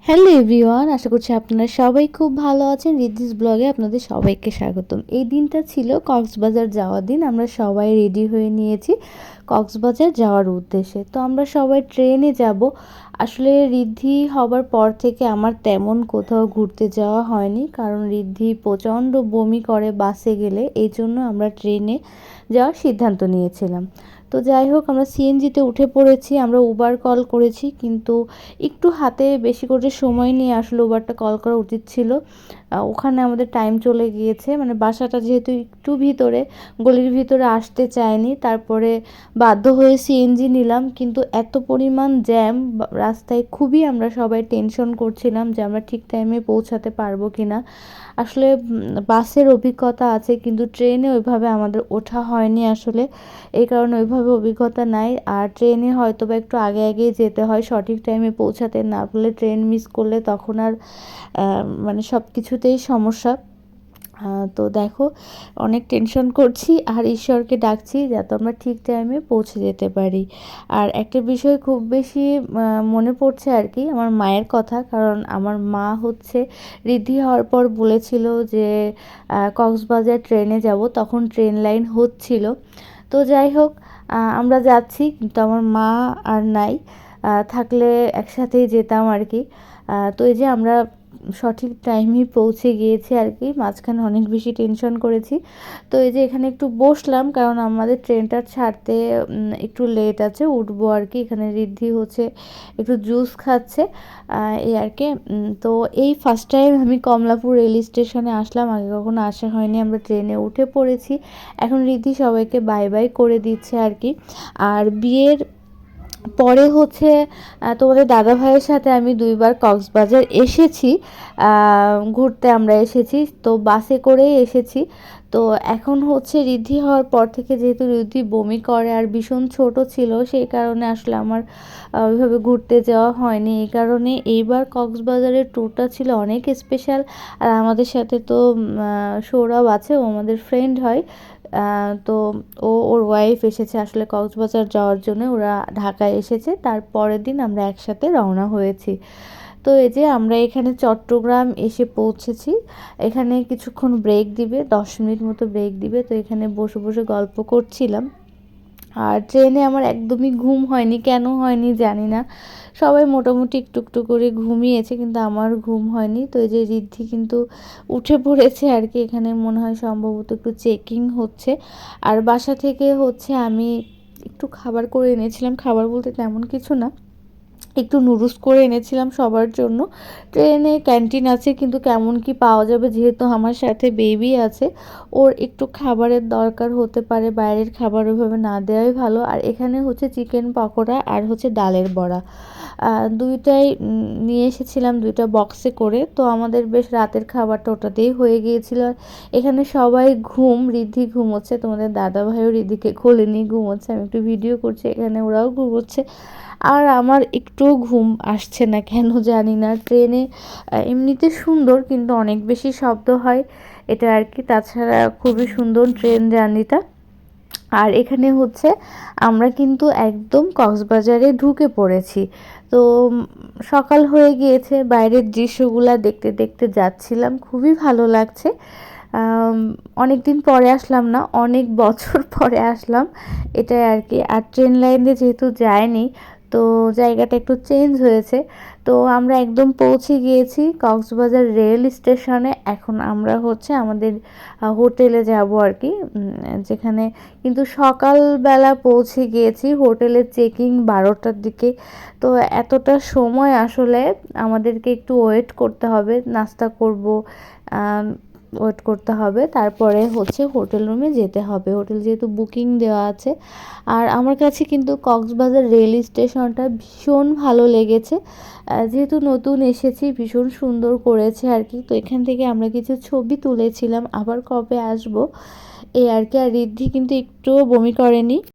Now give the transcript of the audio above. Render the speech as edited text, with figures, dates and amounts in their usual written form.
Hello everyone, আশা করছি আপনারা সবাই খুব ভালো আছেন। রিদ্ধিস ব্লগে আপনাদের সবাইকে স্বাগতম। এই দিনটা ছিল কক্সবাজার যাওয়ার দিন। আমরা সবাই রেডি হয়ে নিয়েছি কক্সবাজার যাওয়ার উদ্দেশ্যে। তো আমরা সবাই ট্রেনে যাব। আসলে ঋদ্ধি হবার পর থেকে আমার তেমন কোথাও ঘুরতে যাওয়া হয়নি, কারণ ঋদ্ধি প্রচণ্ড বমি করে বাসে গেলে। এই জন্য আমরা ট্রেনে যাওয়ার সিদ্ধান্ত নিয়েছিলাম। তো যাই হোক, আমরা সিএনজিতে উঠে পড়েছি। আমরা উবার কল করেছি, কিন্তু একটু হাতে বেশি করে সময় নিয়ে আসলে উবারটা কল করা উচিত ছিল। ওখানে আমাদের টাইম চলে গিয়েছে, মানে বাসাটা যেহেতু একটু ভিতরে, গলির ভিতরে আসতে চায়নি। তারপরে বাধ্য হয়ে সিএনজি নিলাম, কিন্তু এত পরিমাণ জ্যাম রাস্তায়, খুবই আমরা সবাই টেনশন করছিলাম যে আমরা ঠিক টাইমে পৌঁছাতে পারবো কি না। আসলে বাসের অভিজ্ঞতা আছে, কিন্তু ট্রেনে ওইভাবে আমাদের ওঠা হয়নি আসলে। এই কারণে ওইভাবে অভিজ্ঞতা নাই। আর ট্রেনে হয়তো বা একটু আগে আগেই যেতে হয়, সঠিক টাইমে পৌঁছাতে না পারলে, ট্রেন মিস করলে তখন আর মানে সব কিছুতেই সমস্যা। তো দেখো, অনেক টেনশন করছি আর ঈশ্বরকে ডাকছি যাতে আমরা ঠিক টাইমে পৌঁছে যেতে পারি। আর একটা বিষয় খুব বেশি মনে পড়ছে আর কি, আমার মায়ের কথা। কারণ আমার মা হচ্ছে ঋদ্ধি হওয়ার পর বলেছিল যে কক্সবাজার ট্রেনে যাব, তখন ট্রেন লাইন হচ্ছিল। তো যাই হোক, আমরা যাচ্ছি, কিন্তু আমার মা আর নাই। থাকলে একসাথেই যেতাম আর কি। তো এই যে আমরা সঠিক টাইমেই পৌঁছে গিয়েছি আর কি। মাঝখানে অনেক বেশি টেনশন করেছি। তো এই যে এখানে একটু বসলাম, কারণ আমাদের ট্রেনটা ছাড়তে একটু লেট আছে, উঠবো আর কি। এখানে ঋদ্ধি হচ্ছে একটু জুস খাচ্ছে, এই আর কি। তো এই ফার্স্ট টাইম আমি কমলাপুর রেল স্টেশনে আসলাম, আগে কখনো আসা হয়নি। আমরা ট্রেনে উঠে পড়েছি। এখন ঋদ্ধি সবাইকে বাই বাই করে দিচ্ছে আর কি। আর বিয়ের পরে হচ্ছে তোমাদের দাদা ভাইয়ের সাথে আমি 2বার কক্সবাজার এসেছি, ঘুরতে আমরা এসেছি। তো বাসে করেই এসেছি। তো এখন হচ্ছে ঋদ্ধি হওয়ার পর থেকে, যেহেতু ঋদ্ধি বমি করে আর ভীষণ ছোট ছিল, সেই কারণে আসলে আমার ওইভাবে ঘুরতে যাওয়া হয়নি। এই কারণে এইবার কক্সবাজারের ট্যুরটা ছিল অনেক স্পেশাল। আর আমাদের সাথে তো সৌরভ আছে, ও আমাদের ফ্রেন্ড হয়। তো ওর ওয়াইফ এসেছে আসলে কক্সবাজার যাওয়ার জন্য। ওরা ঢাকায় এসেছে, তার পরের দিন আমরা একসাথে রওনা হয়েছি। তো এই যে আমরা এখানে চট্টগ্রাম এসে পৌঁছেছি। এখানে কিছুক্ষণ ব্রেক দিবে, 10 মিনিট মতো ব্রেক দিবে। তো এখানে বসে বসে গল্প করছিলাম। আর ট্রেনে আমার একদমই ঘুম হয়নি, কেন হয়নি জানি না। সবাই মোটামুটি একটু একটু করে ঘুমিয়েছে, কিন্তু আমার ঘুম হয়নি। তো এই যে ঋদ্ধি কিন্তু উঠে পড়েছে আর কি। এখানে মনে হয় সম্ভবত একটু চেকিং হচ্ছে। আর বাসা থেকে হচ্ছে আমি একটু খাবার করে এনেছিলাম, খাবার বলতে তেমন কিছু না, একটু নুডলস করে এনেছিলাম সবার জন্য। ট্রেনে ক্যান্টিন আছে, কিন্তু কেমন কি পাওয়া যাবে, যেহেতু আমার সাথে বেবি আছে, ওর একটু খাবারের দরকার হতে পারে। বাইরের খাবার ওইভাবে না দেওয়াই ভালো। আর এখানে হচ্ছে চিকেন পকোড়া আর হচ্ছে ডালের বড়া, দুইটাই নিয়ে এসেছিলাম, দুইটা বক্সে করে। তো আমাদের বেশ রাতের খাবারটা ওটাতেই হয়ে গিয়েছিল। এখানে সবাই ঋদ্ধি ঘুমোচ্ছে, তোমাদের দাদা ভাইও ঋদ্ধিকে কোলে নিয়ে ঘুমোচ্ছে। আমি একটু ভিডিও করছি, এখানে ওরাও ঘুমোচ্ছে। আর আমার একটু ঘুম আসছে না, কেন জানি না। ট্রেনে এমনিতে সুন্দর, কিন্তু অনেক বেশি শব্দ হয়, এটা আর কি। তাছাড়া খুবই সুন্দর ট্রেন জার্নিটা। আর এখানে হচ্ছে আমরা কিন্তু একদম কক্সবাজারে ঢুকে পড়েছি। তো সকাল হয়ে গিয়েছে, বাইরের দৃশ্যগুলা দেখতে দেখতে যাচ্ছিলাম, খুবই ভালো লাগছে। অনেক দিন পরে আসলাম না, অনেক বছর পরে আসলাম, এটাই আর কি। আর ট্রেন লাইনে যেহেতু যায়নি, তো জায়গাটা একটু চেঞ্জ হয়েছে। তো আমরা একদম পৌঁছে গিয়েছি কক্সবাজার রেল স্টেশনে। এখন আমরা হচ্ছে আমাদের হোটেলে যাব আর কি, যেখানে কিন্তু সকালবেলা পৌঁছে গিয়েছি। হোটেলের চেকিং 12টার দিকে। তো এতটা সময় আসলে আমাদেরকে একটু ওয়েট করতে হবে, নাস্তা করব, ওয়েট করতে হবে, তারপরে হচ্ছে হোটেল রুমে যেতে হবে। হোটেল যেহেতু বুকিং দেওয়া আছে। আর আমার কাছে কিন্তু কক্সবাজার রেল স্টেশনটা ভীষণ ভালো লেগেছে, যেহেতু নতুন এসেছি, ভীষণ সুন্দর করেছে আর কি। তো এখান থেকে আমরা কিছু ছবি তুলেছিলাম, আবার কবে আসবো এই আর কি। আর ঋদ্ধি কিন্তু একটুও বমি করেনি।